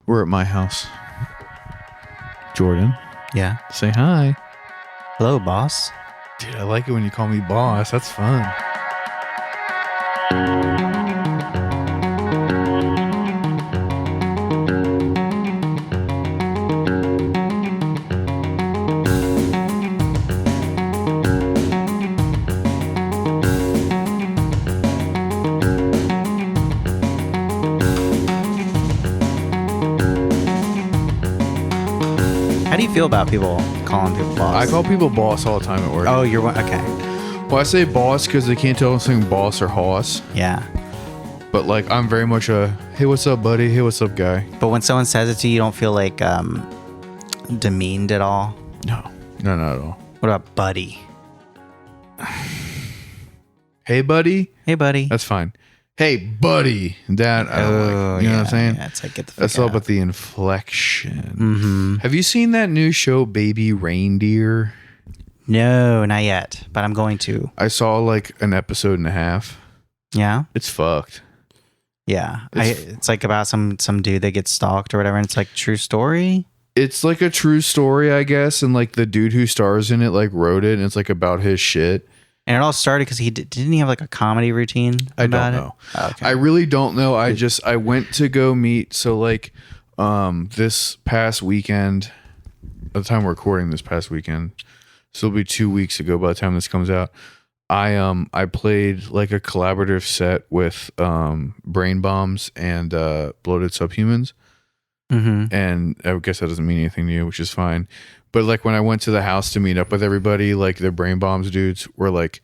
We're at my house. Jordan, Yeah. say hi. Hello, boss. Dude, I like it when you call me boss. That's fun. How do you feel about people calling people boss? I call people boss all the time at work. Oh, you're one. Okay. Well, I say boss because they can't tell if something boss or hoss. Yeah. But like, I'm very much a, hey, what's up, buddy? Hey, what's up, guy? But when someone says it to you, you don't feel like demeaned at all? No, not at all. What about buddy? Hey, buddy. Hey, buddy. That's fine. Hey, buddy. That I don't like. You know what I'm saying? Yeah, it's like, get the fuck That's all out. about the inflection. Mm-hmm. Have you seen that new show, Baby Reindeer? No, not yet. But I'm going to. I saw like an episode and a half. Yeah? It's fucked. Yeah. It's like about some dude that gets stalked or whatever. And it's like true story. It's like a true story, I guess. And like the dude who stars in it like wrote it. And it's like about his shit. And it all started because didn't he have like a comedy routine I about don't know. it? Oh, okay. I really don't know. I went to go meet. So like this past weekend, at the time we're recording this past weekend, so it'll be 2 weeks ago by the time this comes out. I played like a collaborative set with Brain Bombs and Bloated Subhumans. Mm-hmm. And I guess that doesn't mean anything to you, which is fine. But like when I went to the house to meet up with everybody, like the Brain Bombs dudes were like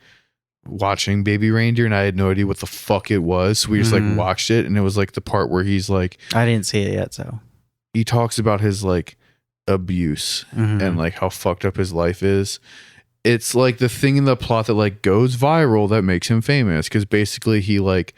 watching Baby Reindeer, and I had no idea what the fuck it was. So we just like watched it, and it was like the part where he's like, I didn't see it yet, so he talks about his like abuse and like how fucked up his life is. It's like the thing in the plot that like goes viral that makes him famous, because basically he like,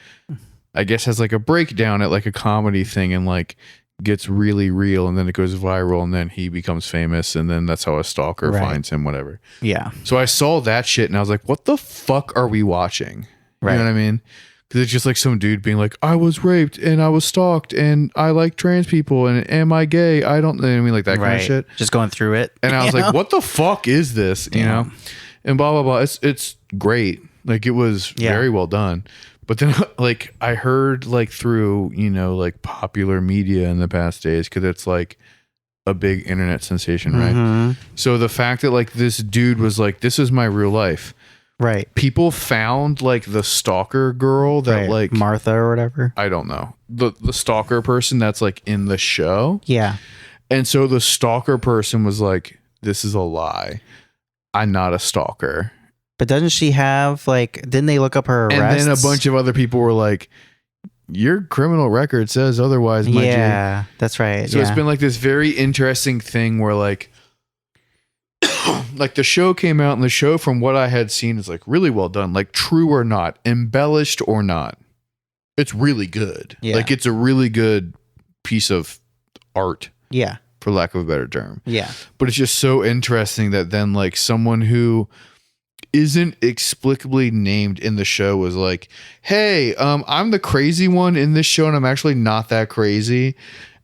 I guess, has like a breakdown at like a comedy thing and like gets really real, and then it goes viral, and then he becomes famous, and then that's how a stalker finds him, whatever. Yeah. So I saw that shit and I was like, what the fuck are we watching? You know what I mean? Because it's just like some dude being like, I was raped and I was stalked and I like trans people and am I gay? I don't know. I mean, like that kind of shit. Just going through it. And I was like, what the fuck is this? You know? And blah, blah, blah. It's great. Like it was very well done. But then like I heard like through, you know, like popular media in the past days, because it's like a big internet sensation, right? So the fact that like this dude was like, this is my real life. Right. People found like the stalker girl that like Martha or whatever. I don't know. The stalker person that's like in the show. Yeah. And so the stalker person was like, this is a lie. I'm not a stalker. But doesn't she have like, didn't they look up her arrests? And then a bunch of other people were like, your criminal record says otherwise, my G. That's right. So it's been like this very interesting thing where like like the show came out, and the show from what I had seen is like really well done, like true or not, embellished or not. It's really good. Yeah. Like it's a really good piece of art. Yeah. For lack of a better term. Yeah. But it's just so interesting that then like someone who isn't explicably named in the show was like, hey, I'm the crazy one in this show and I'm actually not that crazy.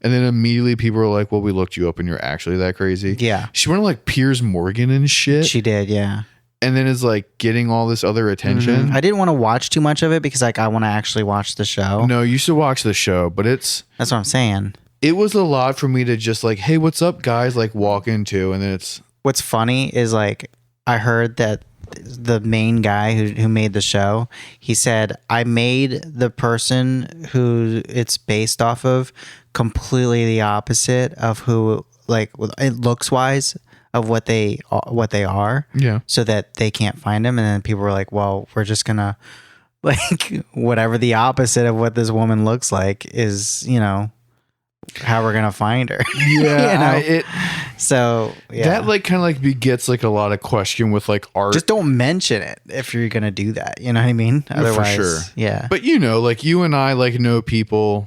And then immediately people were like, well, we looked you up and you're actually that crazy. Yeah. She went to like Piers Morgan and shit. She did, yeah. And then is like getting all this other attention. I didn't want to watch too much of it because like I want to actually watch the show. No, you should watch the show, but that's what I'm saying. It was a lot for me to just like, hey, what's up, guys? Like walk into, and then it's. What's funny is like I heard that the main guy who made the show, he said, I made the person who it's based off of completely the opposite of who, like, it looks wise of what they are. Yeah. So that they can't find him. And then people were like, well, we're just gonna like whatever the opposite of what this woman looks like is, you know, how we're gonna find her. Yeah. You know? So yeah. That like kind of like begets like a lot of question with like art. Just don't mention it if you're gonna do that. You know what I mean? Otherwise, for sure. Yeah. But you know, like you and I like know people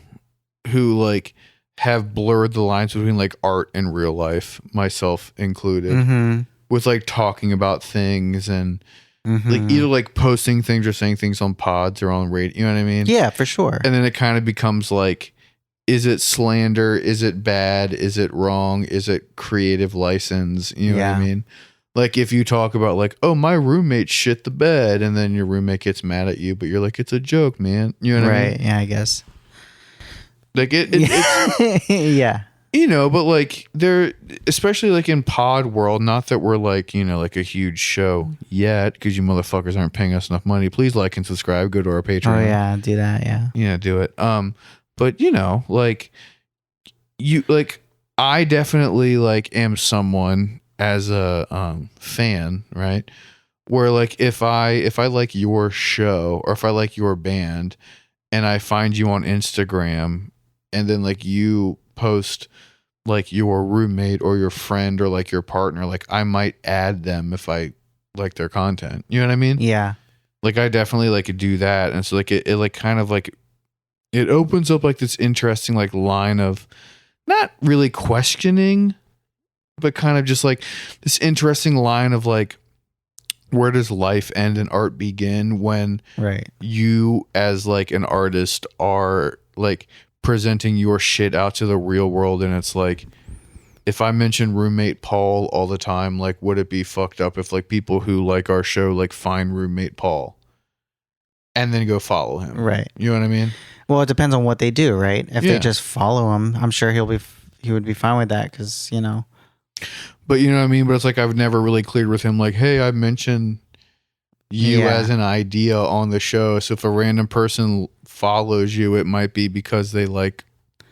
who like have blurred the lines between like art and real life, myself included, with like talking about things and like either like posting things or saying things on pods or on radio. You know what I mean? Yeah, for sure. And then it kind of becomes like is it slander? Is it bad? Is it wrong? Is it creative license? You know what I mean? Like if you talk about like, oh, my roommate shit the bed, and then your roommate gets mad at you, but you're like, it's a joke, man. You know what I mean? Right. Yeah, I guess. Like it's yeah. You know, but like they're especially like in pod world, not that we're like, you know, like a huge show yet, because you motherfuckers aren't paying us enough money. Please like and subscribe. Go to our Patreon. Oh yeah, do that. Yeah. Yeah, do it. But you know, like you like I definitely like am someone as a fan, right? Where like if I like your show or if I like your band and I find you on Instagram and then like you post like your roommate or your friend or like your partner, like I might add them if I like their content. You know what I mean? Yeah. Like I definitely like do that. And so like it like kind of like it opens up like this interesting like line of not really questioning, but kind of just like this interesting line of like, where does life end and art begin when you as like an artist are like presenting your shit out to the real world? And it's like, if I mention roommate Paul all the time, like would it be fucked up if like people who like our show like find roommate Paul and then go follow him? Right. You know what I mean? Well, it depends on what they do, right? If they just follow him, I'm sure he would be fine with that, because you know. But you know what I mean? But it's like I've never really cleared with him like, hey, I mentioned you as an idea on the show. So if a random person follows you, it might be because they like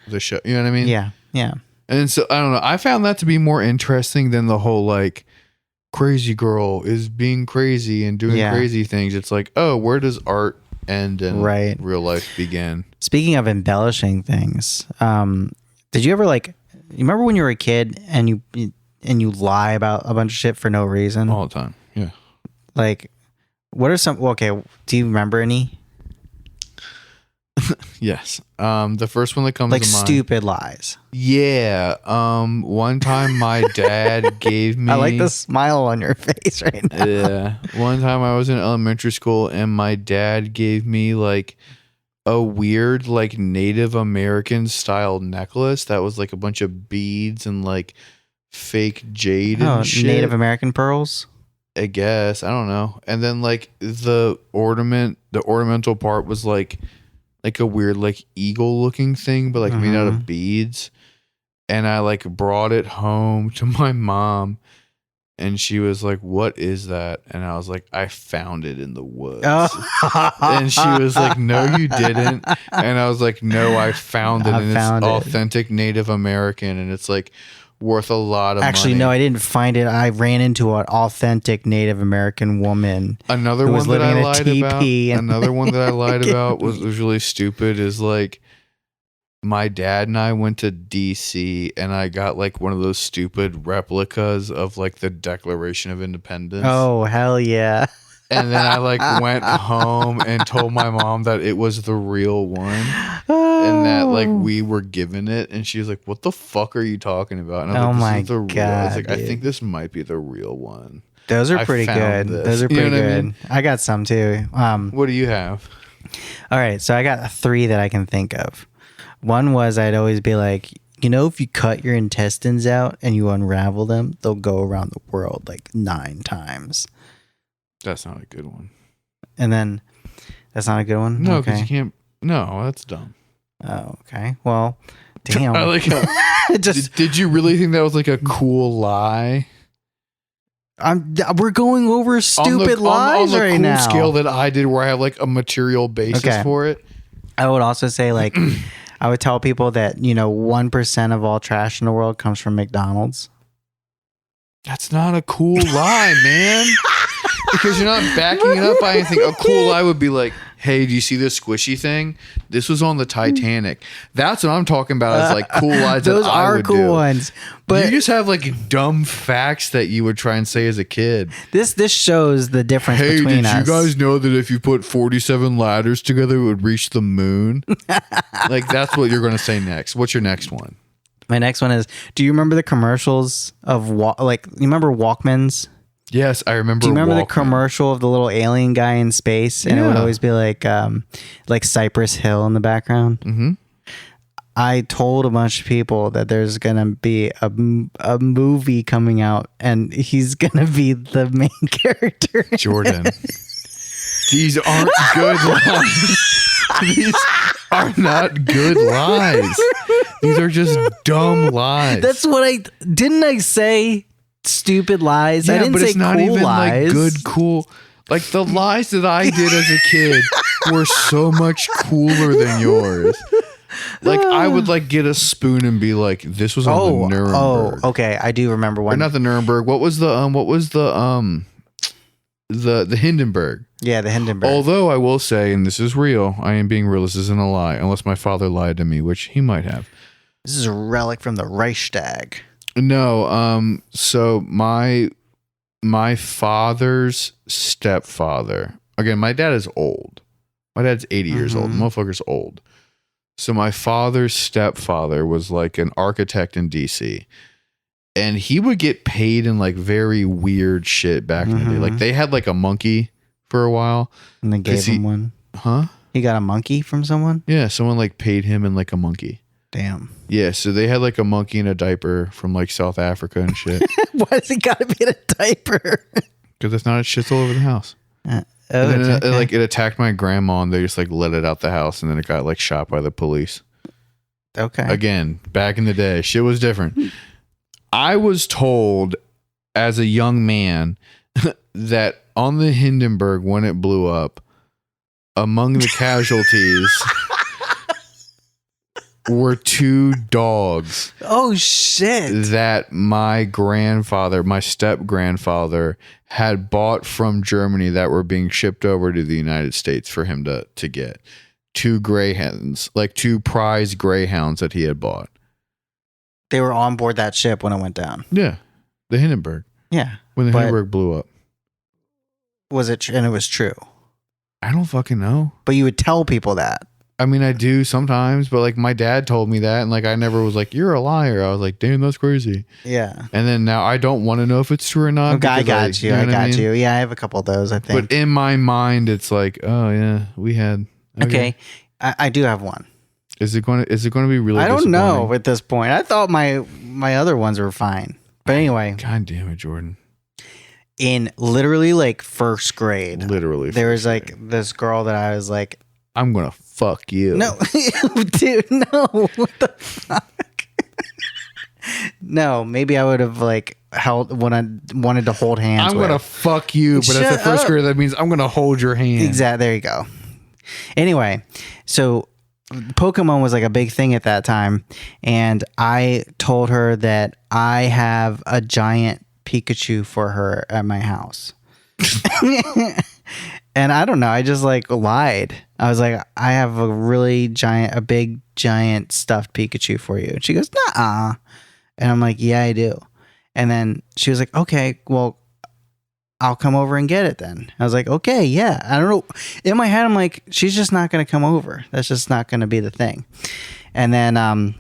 the show. You know what I mean? Yeah. Yeah. And so I don't know. I found that to be more interesting than the whole like crazy girl is being crazy and doing crazy things. It's like, oh, where does art end and real life begin? Speaking of embellishing things, did you ever like, you remember when you were a kid and you lie about a bunch of shit for no reason? All the time. Yeah. Like, what are some, well, okay, do you remember any? Yes. The first one that comes to mind. Like stupid lies. Yeah. One time my dad gave me. I like the smile on your face right now. Yeah. One time I was in elementary school and my dad gave me like a weird like Native American style necklace that was like a bunch of beads and like fake jade and shit. Native American pearls? I guess. I don't know. And then like the ornamental part was like a weird like eagle looking thing, but like made out of beads. And I like brought it home to my mom and she was like, what is that? And I was like, I found it in the woods. And she was like, no, you didn't. And I was like, no, I found it. And it's authentic Native American. And it's like worth a lot of money. No, I didn't find it. I ran into an authentic Native American woman. Another one that I lied about. Another one that I lied about was really stupid. Is like my dad and I went to DC and I got like one of those stupid replicas of like the Declaration of Independence. Oh hell yeah! And then I like went home and told my mom that it was the real one. And that like we were given it, and she was like, "What the fuck are you talking about?" And I was like, "This is the real." I was like, "I think this might be the real one." Those are pretty good. Those are pretty good. I mean? I got some too. What do you have? All right, so I got 3 that I can think of. One was I'd always be like, you know, if you cut your intestines out and you unravel them, they'll go around the world like 9 times. That's not a good one. And then, that's not a good one? No, because you can't. No, that's dumb. Oh, okay. Well, damn. I like how, did you really think that was like a cool lie? We're going over stupid lies right now. On the cool scale that I did, where I have like a material basis for it. I would also say like, I would tell people that, you know, 1% of all trash in the world comes from McDonald's. That's not a cool lie, man. Because you're not backing it up by anything. A cool lie would be like, hey, do you see this squishy thing? This was on the Titanic. That's what I'm talking about is like cool lies that I would do. Those are cool ones. But you just have like dumb facts that you would try and say as a kid. This shows the difference between us. Hey, did you guys know that if you put 47 ladders together, it would reach the moon? Like, that's what you're going to say next. What's your next one? My next one is, do you remember the commercials of, you remember Walkmans? Yes, I remember. Do you remember the commercial of the little alien guy in space? And it would always be like Cypress Hill in the background. Mm-hmm. I told a bunch of people that there's gonna be a movie coming out, and he's gonna be the main character. Jordan, these aren't good lies. These are not good lies. These are just dumb lies. That's what I say. Stupid lies. Yeah, I didn't but say it's not cool even lies. like good, cool. Like the lies that I did as a kid were so much cooler than yours. Like I would like get a spoon and be like, "This was on the Nuremberg." Oh, okay. I do remember one. Or not the Nuremberg. What was the Hindenburg? Yeah, the Hindenburg. Although I will say, and this is real, I am being real. This isn't a lie, unless my father lied to me, which he might have. This is a relic from the Reichstag. No. So my father's stepfather. Again, my dad is old. My dad's 80 years old. Motherfucker's old. So my father's stepfather was like an architect in DC. And he would get paid in like very weird shit back in the day. Like they had like a monkey for a while. And they gave him one. Huh? He got a monkey from someone? Yeah, someone like paid him in like a monkey. Damn. Yeah, so they had like a monkey in a diaper from like South Africa and shit. Why does it gotta be in a diaper? Because it's not, it shits all over the house. Oh, And then okay. it attacked my grandma and they just like let it out the house and then it got like shot by the police. Okay. Again, back in the day, shit was different. I was told as a young man that on the Hindenburg when it blew up, among the casualties were 2 dogs Oh shit. that my step grandfather had bought from Germany that were being shipped over to the United States for him to get. 2 greyhounds, like 2 prize greyhounds that he had bought. They were on board that ship when it went down. Yeah. The Hindenburg. Yeah. When the But- Hindenburg blew up. Was it and it was true. I don't fucking know. But you would tell people that. I mean, I do sometimes, but like my dad told me that, and like I never was like, "You're a liar." I was like, "Damn, that's crazy." Yeah. And then now I don't want to know if it's true or not. Okay, I because got you. I know what got mean? you. Yeah, I have a couple of those, I think. But in my mind, it's like, oh yeah, we had. Okay. I do have one. Is it going to be really? I don't know disappointing? at this point. I thought my other ones were fine. But anyway, God damn it, Jordan! in literally like first grade, Literally, there was like this girl that I was like, I'm gonna fuck you. no, dude, no, what the fuck? No, maybe I would have like held when I wanted to hold hands. I'm gonna fuck you, but as a Shut first up. grader, that means I'm gonna hold your hand. Exactly. There you go. Anyway, so Pokemon was like a big thing at that time, and I told her that I have a giant Pikachu for her at my house. And I don't know, I just like lied. I was like, I have a big giant stuffed Pikachu for you. And she goes, "Nuh-uh." And I'm like, "Yeah, I do." And then she was like, "Okay, well, I'll come over and get it then." I was like, "Okay, yeah." I don't know. In my head, I'm like, she's just not going to come over. That's just not going to be the thing. And then,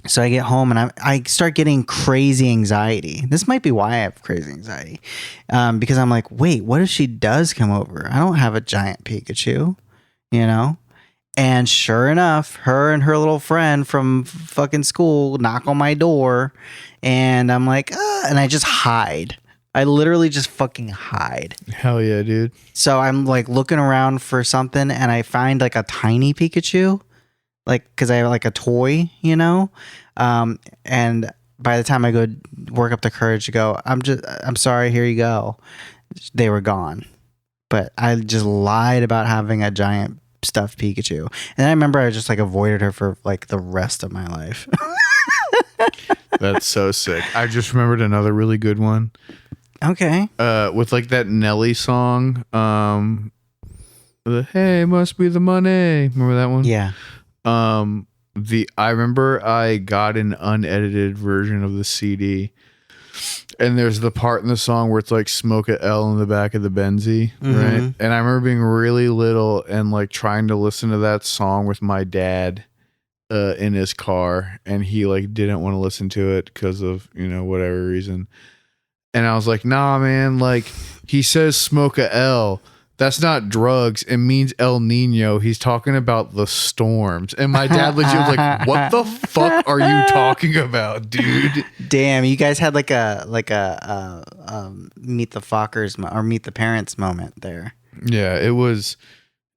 so I get home and I start getting crazy anxiety. This might be why I have crazy anxiety. Because I'm like, wait, what if she does come over? I don't have a giant Pikachu, you know? And sure enough, her and her little friend from fucking school knock on my door. And I'm like, and I just hide. I literally just fucking hide. Hell yeah, dude. So I'm like looking around for something and I find like a tiny Pikachu, like, cause I have like a toy, you know? And by the time I go work up the courage to go, I'm sorry, here you go. They were gone. But I just lied about having a giant stuffed Pikachu. And then I remember I just like avoided her for like the rest of my life. That's so sick. I just remembered another really good one. Okay. With like that Nelly song, the "Hey, must be the money." Remember that one? Yeah. I remember I got an unedited version of the CD, and there's the part in the song where it's like "Smoke a L" in the back of the Benzie, right? And I remember being really little and like trying to listen to that song with my dad in his car, and he like didn't want to listen to it because of, you know, whatever reason. And I was like, "Nah, man, like he says smoke a L, that's not drugs. It means El Nino. He's talking about the storms. And my dad legit was like, what the fuck are you talking about, dude? Damn, you guys had like a meet the Fockers or meet the parents moment there. Yeah, it was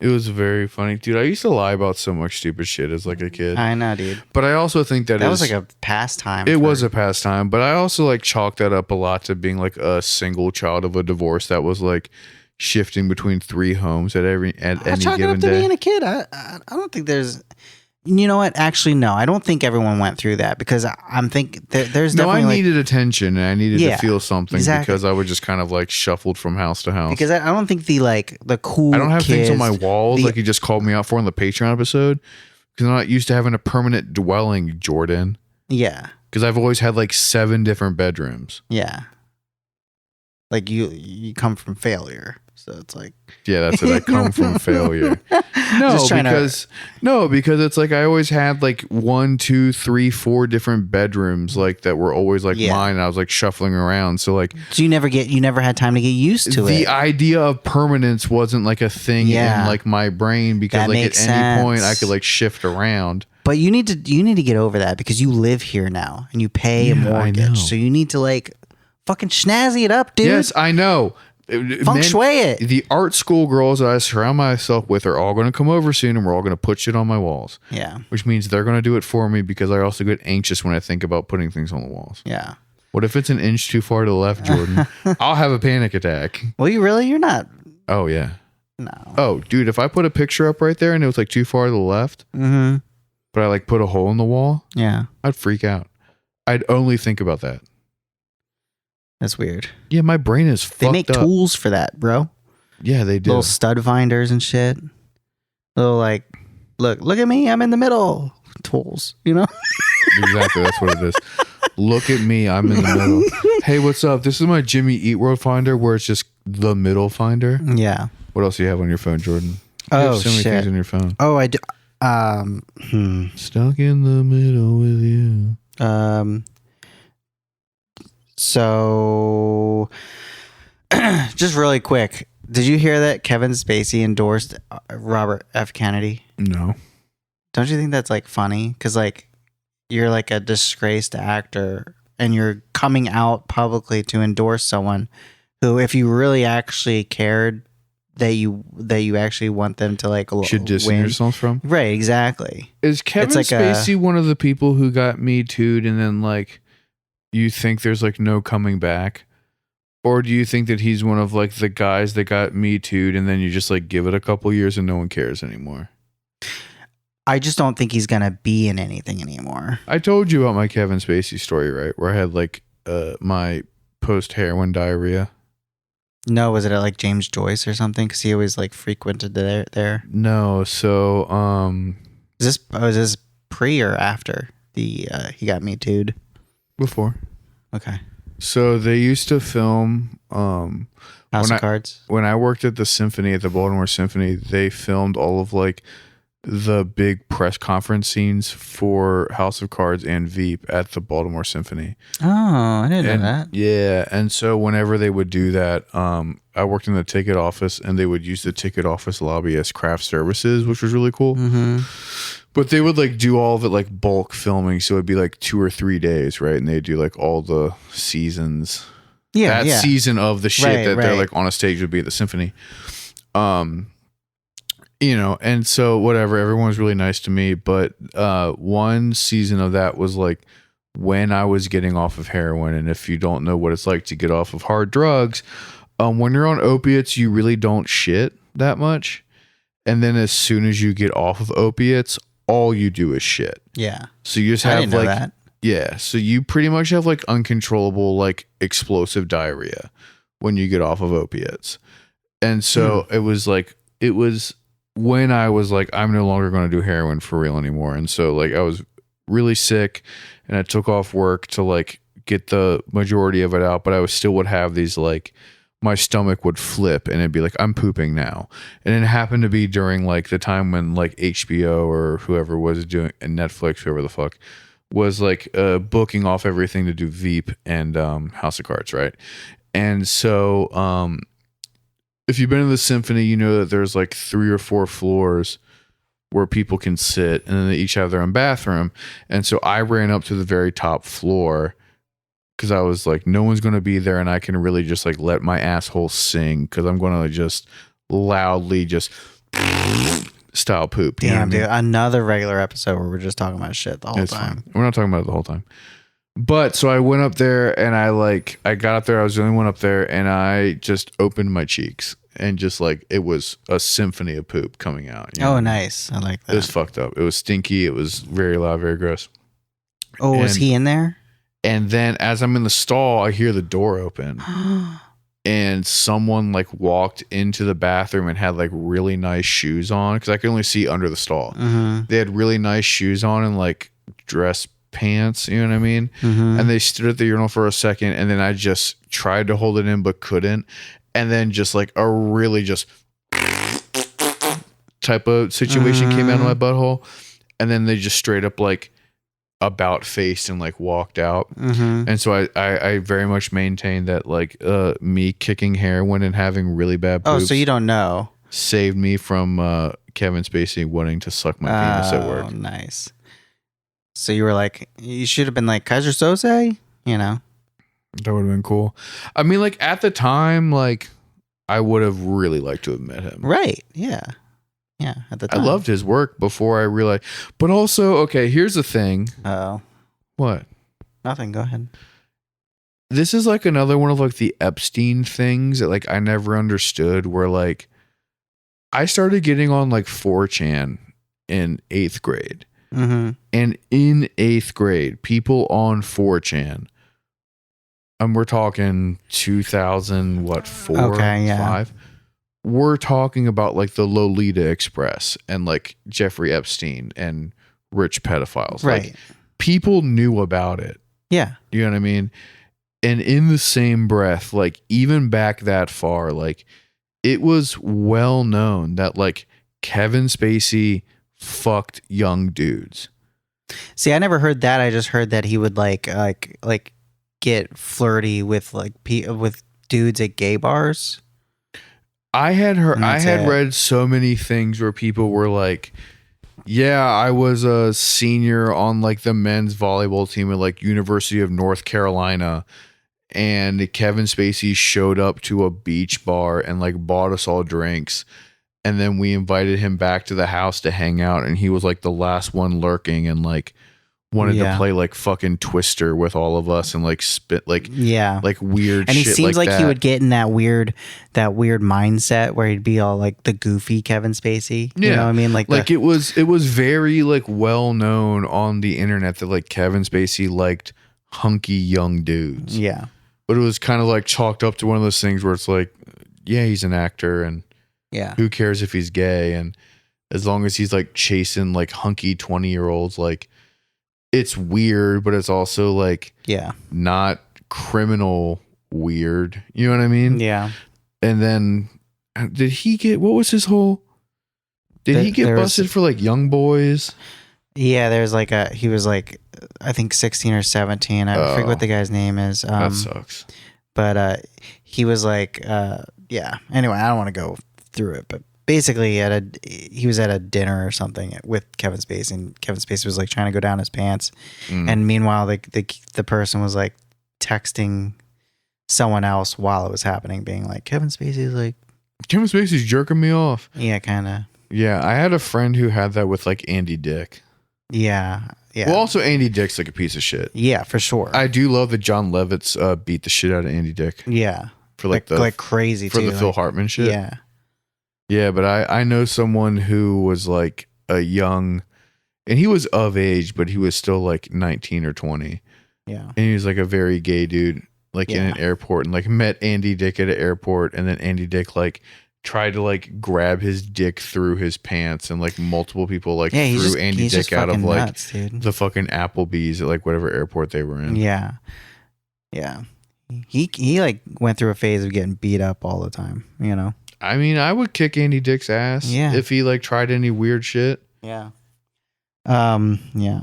very funny, dude. I used to lie about so much stupid shit as like a kid. I know, dude. But I also think that was like a pastime. It was a pastime, but I also like chalked that up a lot to being like a single child of a divorce that was like shifting between 3 homes at any given day. I chalk it up to being a kid. I don't think there's. You know what? Actually, no. I don't think everyone went through that because I'm thinking there's definitely. No, I needed attention and I needed to feel something because I would just kind of like shuffled from house to house. Because I don't think the cool. I don't have kids, things on my walls like you just called me out for in the Patreon episode because I'm not used to having a permanent dwelling, Jordan. Yeah. Because I've always had like 7 different bedrooms. Yeah. Like you come from failure. So it's like, yeah, that's it. I come from failure. Because it's like I always had like 1, 2, 3, 4 different bedrooms like that were always like mine. And I was like shuffling around. So like, so you never had time to get used to it. The idea of permanence wasn't like a thing in like my brain because that like at any point I could like shift around. But you need to get over that because you live here now and you pay a mortgage. So you need to like fucking snazzy it up, dude. Yes, I know. Feng shui it. The art school girls that I surround myself with are all going to come over soon and we're all going to put shit on my walls. Yeah. Which means they're going to do it for me because I also get anxious when I think about putting things on the walls. Yeah. What if it's an inch too far to the left, Jordan? I'll have a panic attack. Well, you're not. Oh, yeah. No. Oh, dude, if I put a picture up right there and it was like too far to the left, but I like put a hole in the wall, I'd freak out. I'd only think about that. That's weird. Yeah, my brain is fucked up. They make tools for that, bro. Yeah, they do. Little stud finders and shit. Little like, look at me, I'm in the middle. Tools, you know? Exactly, that's what it is. Look at me, I'm in the middle. Hey, what's up? This is my Jimmy Eat World finder where it's just the middle finder. Yeah. What else do you have on your phone, Jordan? You have so many things on your phone. Oh, I do. Stuck in the middle with you. So, just really quick, did you hear that Kevin Spacey endorsed Robert F. Kennedy? No. Don't you think that's like funny? Because like you're like a disgraced actor and you're coming out publicly to endorse someone who, if you really actually cared, that you actually want them to like should distance yourself from. Right, exactly. Is Kevin Spacey one of the people who got Me Too'd and then like you think there's like no coming back? Or do you think that he's one of like the guys that got Me Too'd and then you just like give it a couple years and no one cares anymore? I just don't think he's going to be in anything anymore. I told you about my Kevin Spacey story, right? Where I had like my post-heroin diarrhea. No, was it at like James Joyce or something? Because he always like frequented there. No, so was this pre or after he got Me Too'd? Before. Okay. So they used to film House of Cards. When I worked at the Symphony, at the Baltimore Symphony, they filmed all of like the big press conference scenes for House of Cards and Veep at the Baltimore Symphony. Oh, I didn't know that. Yeah, and so whenever they would do that, I worked in the ticket office, and they would use the ticket office lobby as craft services, which was really cool. Mm-hmm. But they would like do all of it like bulk filming, so it'd be like 2 or 3 days, right? And they do like all the seasons. Yeah, that season of the shit right. they're like on a stage would be at the Symphony. You know, and so whatever, everyone was really nice to me, but one season of that was like when I was getting off of heroin. And if you don't know what it's like to get off of hard drugs, when you're on opiates, you really don't shit that much. And then as soon as you get off of opiates, all you do is shit. Yeah. So you just have like that. Yeah, so you pretty much have like uncontrollable, like explosive diarrhea when you get off of opiates. And so it was when I was like, I'm no longer going to do heroin for real anymore. And so like I was really sick and I took off work to like get the majority of it out, but I still would have these like, my stomach would flip and it'd be like, I'm pooping now. And it happened to be during like the time when like HBO or whoever was doing, and Netflix, whoever the fuck, was like booking off everything to do Veep and House of Cards, right? And so if you've been in the symphony, you know that there's like 3 or 4 floors where people can sit, and then they each have their own bathroom. And so I ran up to the very top floor because I was like, no one's going to be there, and I can really just like let my asshole sing because I'm going to just loudly just style poop. Damn, dude. Another regular episode where we're just talking about shit the whole time. Fine. We're not talking about it the whole time. But so I went up there, and I got up there. I was the only one up there, and I just opened my cheeks. And just like it was a symphony of poop coming out. Nice. I like that. It was fucked up. It was stinky. It was very loud, very gross. Oh, was he in there? And then as I'm in the stall, I hear the door open. And someone like walked into the bathroom and had like really nice shoes on. Because I could only see under the stall. Mm-hmm. They had really nice shoes on and like dress pants. You know what I mean? Mm-hmm. And they stood at the urinal for a second. And then I just tried to hold it in but couldn't. And then just like a really just type of situation came out of my butthole. And then they just straight up like about faced and like walked out. Mm-hmm. And so I very much maintain that like me kicking heroin and having really bad poops so you don't know. saved me from Kevin Spacey wanting to suck my penis at work. Oh, nice. So you were like, you should have been like Kaiser Sose, you know? That would have been cool. I mean, like at the time, like I would have really liked to have met him. Right. Yeah. Yeah. At the time. I loved his work before I realized. But also, okay, here's the thing. Oh. What? Nothing. Go ahead. This is like another one of like the Epstein things that like I never understood, where like I started getting on like 4chan in 8th grade. Mm-hmm. And in 8th grade, people on 4chan, and we're talking 2004, Okay, yeah. 5. We're talking about like the Lolita Express and like Jeffrey Epstein and rich pedophiles. Right. Like people knew about it. Yeah. You know what I mean? And in the same breath, like even back that far, like it was well known that like Kevin Spacey fucked young dudes. See, I never heard that. I just heard that he would like get flirty with like with dudes at gay bars. I had read so many things where people were like, yeah, I was a senior on like the men's volleyball team at like University of North Carolina, and Kevin Spacey showed up to a beach bar and like bought us all drinks, and then we invited him back to the house to hang out, and he was like the last one lurking and like wanted to play like fucking Twister with all of us and like spit like like weird and shit. He seems like that. He would get in that weird mindset where he'd be all like the goofy Kevin Spacey. You know what I mean? Like it was very like well known on the internet that like Kevin Spacey liked hunky young dudes. Yeah. But it was kind of like chalked up to one of those things where it's like, yeah, he's an actor and who cares if he's gay, and as long as he's like chasing like hunky 20-year-olds, like it's weird, but it's also like not criminal weird. You know what I mean? Yeah. And then did he get, what was his whole, he get busted for like young boys? Yeah, there's like he was like, I think 16 or 17. I forget what the guy's name is. That sucks. But he was like, anyway, I don't want to go through it, but basically he was at a dinner or something with Kevin Spacey, and Kevin Spacey was like trying to go down his pants. And meanwhile, the person was like texting someone else while it was happening, being like, Kevin Spacey's jerking me off. Yeah, kind of. Yeah, I had a friend who had that with like Andy Dick. Yeah. Well, also Andy Dick's like a piece of shit. Yeah, for sure. I do love that John Lovitz beat the shit out of Andy Dick. Yeah. For like crazy for too. the Phil Hartman shit. Yeah. Yeah, but I know someone who was like a young, and he was of age, but he was still like 19 or 20. Yeah. And he was like a very gay dude, like in an airport, and like met Andy Dick at an airport, and then Andy Dick like tried to like grab his dick through his pants, and like multiple people like threw Andy Dick out of like nuts, dude. the fucking Applebee's at like whatever airport they were in. Yeah. Yeah. He like went through a phase of getting beat up all the time, you know? I mean, I would kick Andy Dick's ass if he like tried any weird shit. Yeah. Yeah.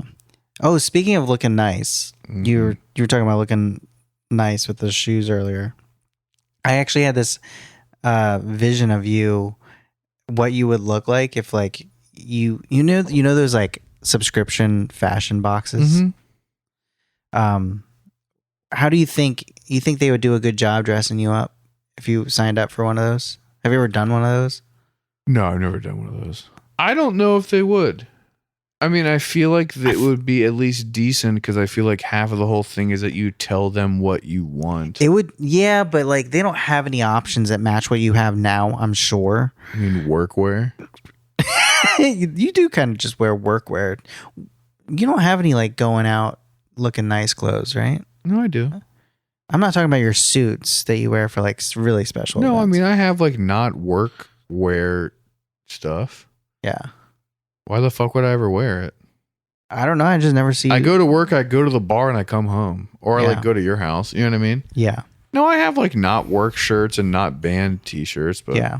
Oh, speaking of looking nice, you were talking about looking nice with the shoes earlier. I actually had this vision of you, what you would look like if like you know those like subscription fashion boxes. How do you think they would do a good job dressing you up if you signed up for one of those? Have you ever done one of those? No, I've never done one of those. I don't know if they would. I mean, I feel like it would be at least decent because I feel like half of the whole thing is that you tell them what you want. It would, yeah, but like they don't have any options that match what you have now, I'm sure. I mean, workwear? You do kind of just wear workwear. You don't have any like going out looking nice clothes, right? No, I do. I'm not talking about your suits that you wear for like really special events. I mean, I have like not work wear stuff. Yeah. Why the fuck would I ever wear it? I don't know. I just never see. I go to work, I go to the bar, and I come home. Or I like go to your house. You know what I mean? Yeah. No, I have like not work shirts and not band t-shirts, but yeah.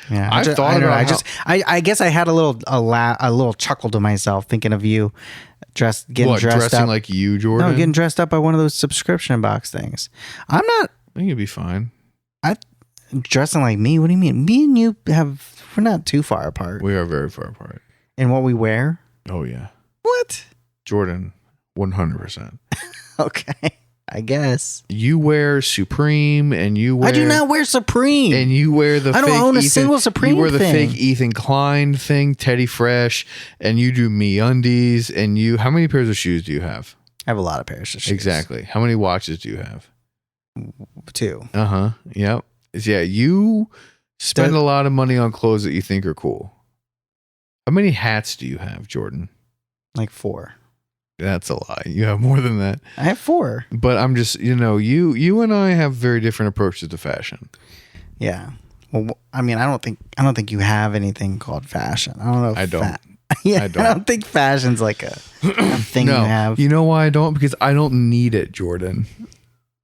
I guess I had a little chuckle to myself thinking of you dressing up like you, Jordan? No, getting dressed up by one of those subscription box things. I'm not. I think it'd be fine. Dressing like me? What do you mean? Me and you we're not too far apart. We are very far apart. In what we wear? Oh yeah. What? Jordan, 100%. Okay. I guess. You wear Supreme and you wear... I do not wear Supreme. And you wear the I don't own a single Supreme thing. You wear the fake Ethan Klein thing, Teddy Fresh, and you do MeUndies, and you... How many pairs of shoes do you have? I have a lot of pairs of shoes. Exactly. How many watches do you have? 2. Uh-huh. Yep. Yeah, you spend a lot of money on clothes that you think are cool. How many hats do you have, Jordan? Like 4. That's a lie. You have more than that. I have 4. But I'm just, you and I have very different approaches to fashion. Yeah. Well, I mean, I don't think you have anything called fashion. I don't know. I don't. I don't think fashion's like a thing you have. You know why I don't? Because I don't need it, Jordan.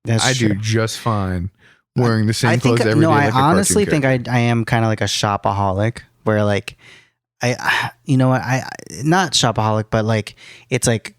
That's true. I do just fine wearing the same clothes every day. I honestly think I am kind of like a shopaholic, where like I not shopaholic, but like it's like,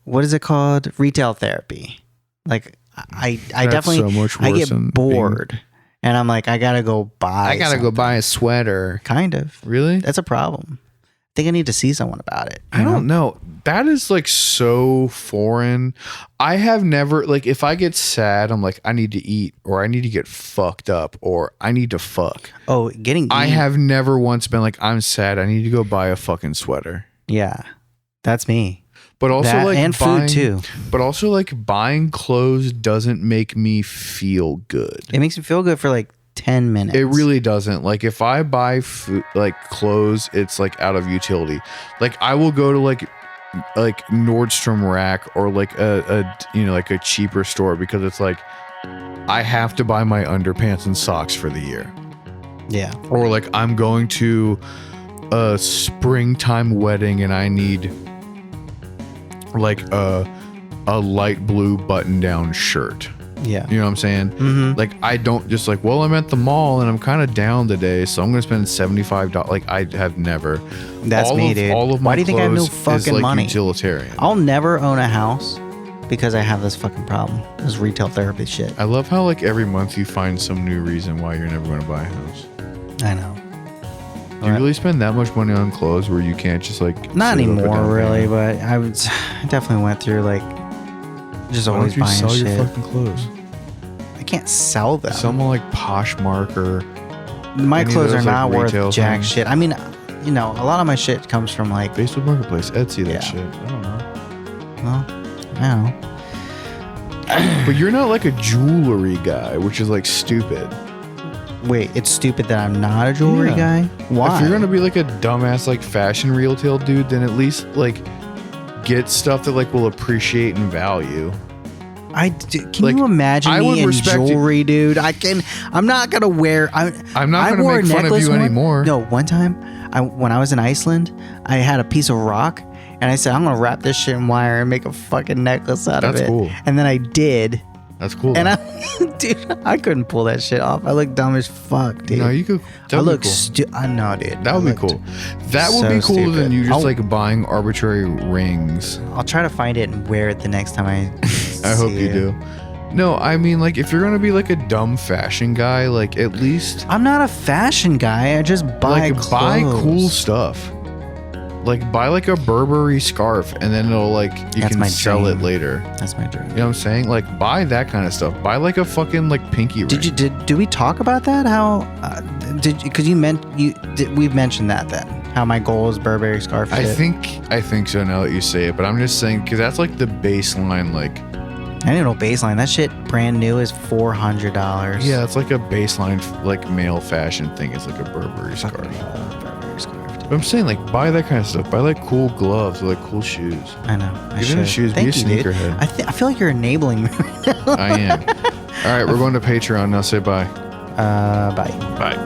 what is it called? Retail therapy. Like I definitely so much I worse get bored, and I'm like, I gotta go buy. I gotta go buy a sweater. Kind of. Really? That's a problem. I think I need to see someone about it. I don't know. That is like so foreign. I have never, like, if I get sad, I'm like, I need to eat, or I need to get fucked up, or I need to fuck. Oh, getting. I have never once been like, I'm sad, I need to go buy a fucking sweater. Yeah, that's me. But also that, like and buying, food too. But also like buying clothes doesn't make me feel good. It makes me feel good for like 10 minutes. It really doesn't. Like if I buy food, like clothes, it's like out of utility. Like I will go to like Nordstrom Rack or like a cheaper store because it's like I have to buy my underpants and socks for the year. Yeah. Or like I'm going to a springtime wedding and I need like a light blue button down shirt. Yeah. You know what I'm saying? Mm-hmm. Like I don't just like, well, I'm at the mall and I'm kind of down today, so I'm going to spend $75. Like I have never. That's me, dude. All of my Why do you think I have no clothes is, fucking like, money? Utilitarian. I'll never own a house because I have this fucking problem. This retail therapy shit. I love how like every month you find some new reason why you're never going to buy a house. I know. Do you really spend that much money on clothes where you can't just like... Not anymore, really, but I definitely went through like just always buying shit. Why don't you sell your fucking clothes? I can't sell them. Someone like Poshmark or... My clothes are not worth jack things. shit. I mean, a lot of my shit comes from like... Facebook Marketplace, Etsy, that shit. I don't know. Well, I don't know. But you're not like a jewelry guy, which is like stupid. Wait, it's stupid that I'm not a jewelry guy? Why? If you're gonna be like a dumbass like fashion retail dude, then at least like get stuff that like will appreciate and value. Can you imagine me in jewelry, dude? I'm not gonna wear. I'm not gonna make fun of you anymore. No, one time, when I was in Iceland, I had a piece of rock, and I said, I'm gonna wrap this shit in wire and make a fucking necklace out of it. That's cool. And then I did. That's cool. And I couldn't pull that shit off. I look dumb as fuck, dude. No, you could. I look stupid. I know, dude. That would be cool. That would be cooler than you just like buying arbitrary rings. I'll try to find it and wear it the next time I I hope you do. No, I mean, like, if you're gonna be like a dumb fashion guy, like, at least I'm not a fashion guy. I just buy like clothes. buy cool stuff. Like, buy like a Burberry scarf, and then it'll like you That's can my sell dream. it later. That's my dream. You know what I'm saying? Like, buy that kind of stuff. Buy like a fucking like pinky ring. Did we talk about that? How because we've mentioned that then. How my goal is Burberry scarf. I shit. think so now that you say it, but I'm just saying because that's like the baseline. Like, I didn't know baseline. That shit brand new is $400. yeah, it's like a baseline like male fashion thing. It's like a Burberry scarf. Burberry scarf. But I'm saying, like, buy that kind of stuff. Buy like cool gloves or like cool shoes. I know. Get into shoes. Thank Be a you, dude. sneakerhead. I feel like you're enabling me right now. I am. All right, we're going to Patreon now. Say bye. Bye. Bye.